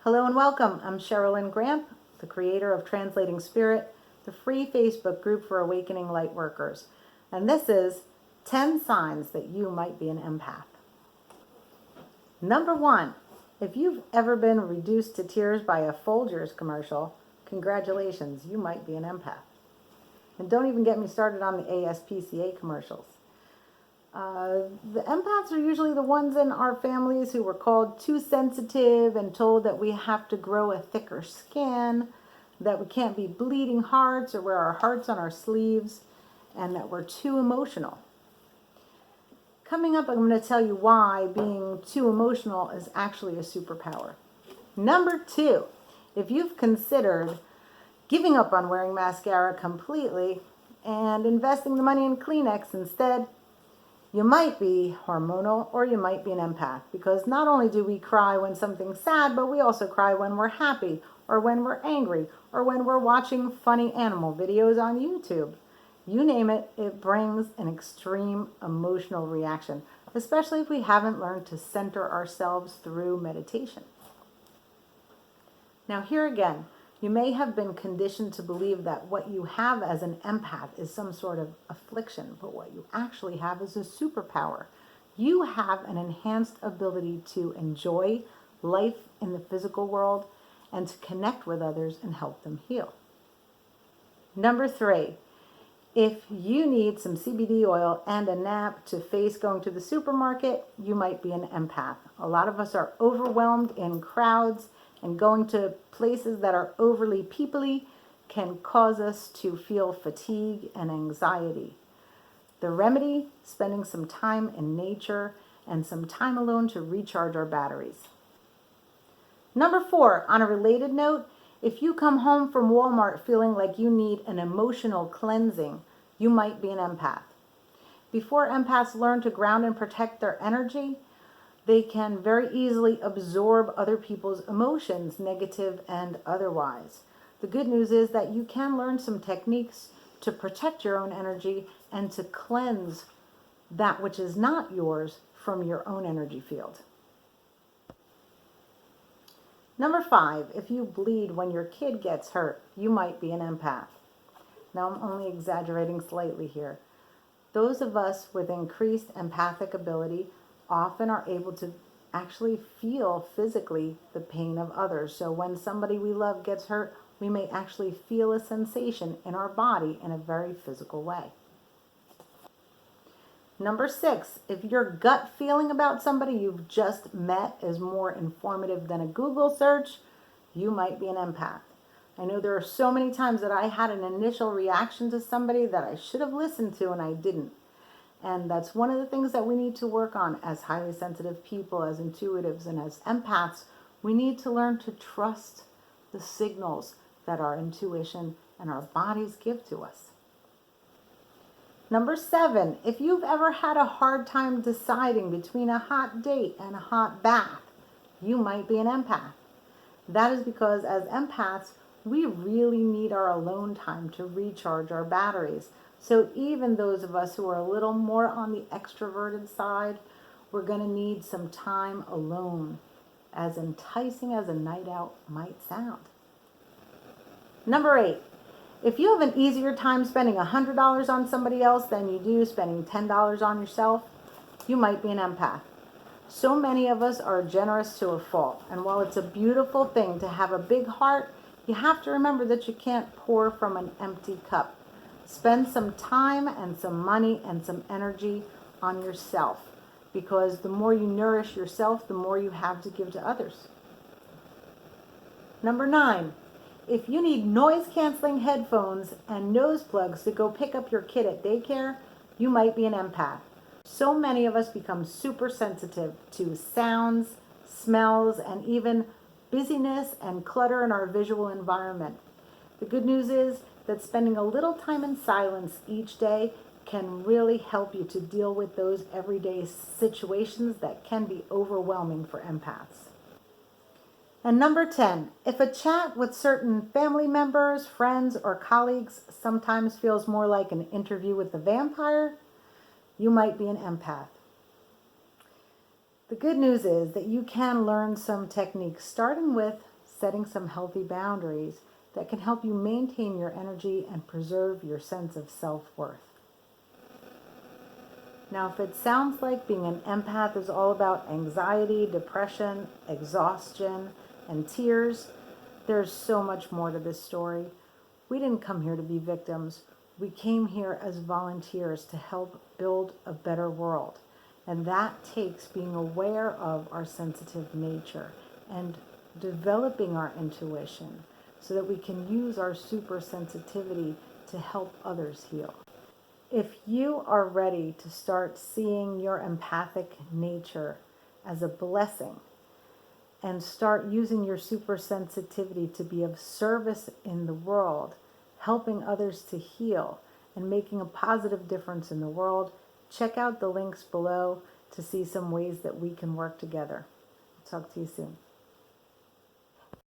Hello and welcome. I'm Cheryl Gramp, the creator of Translating Spirit, the free Facebook group for Awakening Lightworkers. And this is 10 signs that you might be an empath. Number 1, if you've ever been reduced to tears by a Folgers commercial, congratulations, you might be an empath. And don't even get me started on the ASPCA commercials. The empaths are usually the ones in our families who were called too sensitive and told that we have to grow a thicker skin, that we can't be bleeding hearts or wear our hearts on our sleeves, and that we're too emotional. Coming up, I'm going to tell you why being too emotional is actually a superpower. Number 2, if you've considered giving up on wearing mascara completely and investing the money in Kleenex instead, you might be hormonal or you might be an empath, because not only do we cry when something's sad, but we also cry when we're happy or when we're angry or when we're watching funny animal videos on YouTube. You name it, it brings an extreme emotional reaction, especially if we haven't learned to center ourselves through meditation. Now here again, you may have been conditioned to believe that what you have as an empath is some sort of affliction, but what you actually have is a superpower. You have an enhanced ability to enjoy life in the physical world and to connect with others and help them heal. Number 3, if you need some CBD oil and a nap to face going to the supermarket, you might be an empath. A lot of us are overwhelmed in crowds, and going to places that are overly peoply can cause us to feel fatigue and anxiety. The remedy, spending some time in nature and some time alone to recharge our batteries. Number 4, on a related note, if you come home from Walmart feeling like you need an emotional cleansing, you might be an empath. Before empaths learn to ground and protect their energy, they can very easily absorb other people's emotions, negative and otherwise. The good news is that you can learn some techniques to protect your own energy and to cleanse that which is not yours from your own energy field. Number 5, if you bleed when your kid gets hurt, you might be an empath. Now I'm only exaggerating slightly here. Those of us with increased empathic ability often are able to actually feel physically the pain of others. So when somebody we love gets hurt, we may actually feel a sensation in our body in a very physical way. Number 6, if your gut feeling about somebody you've just met is more informative than a Google search, you might be an empath. I know there are so many times that I had an initial reaction to somebody that I should have listened to and I didn't. And that's one of the things that we need to work on as highly sensitive people, as intuitives, and as empaths. We need to learn to trust the signals that our intuition and our bodies give to us. Number 7, if you've ever had a hard time deciding between a hot date and a hot bath, you might be an empath. That is because as empaths, we really need our alone time to recharge our batteries. So even those of us who are a little more on the extroverted side, we're going to need some time alone, as enticing as a night out might sound. Number 8, if you have an easier time spending $100 on somebody else than you do spending $10 on yourself, you might be an empath. So many of us are generous to a fault, and while it's a beautiful thing to have a big heart, you have to remember that you can't pour from an empty cup. Spend some time and some money and some energy on yourself, because the more you nourish yourself, the more you have to give to others. Number 9, if you need noise-canceling headphones and nose plugs to go pick up your kid at daycare, you might be an empath. So many of us become super sensitive to sounds, smells, and even busyness and clutter in our visual environment. The good news is that spending a little time in silence each day can really help you to deal with those everyday situations that can be overwhelming for empaths. And number 10, if a chat with certain family members, friends, or colleagues sometimes feels more like an interview with the vampire, you might be an empath. The good news is that you can learn some techniques, starting with setting some healthy boundaries that can help you maintain your energy and preserve your sense of self-worth. Now, if it sounds like being an empath is all about anxiety, depression, exhaustion, and tears, there's so much more to this story. We didn't come here to be victims. We came here as volunteers to help build a better world. And that takes being aware of our sensitive nature and developing our intuition so that we can use our super sensitivity to help others heal. If you are ready to start seeing your empathic nature as a blessing and start using your super sensitivity to be of service in the world, helping others to heal and making a positive difference in the world, check out the links below to see some ways that we can work together. I'll talk to you soon.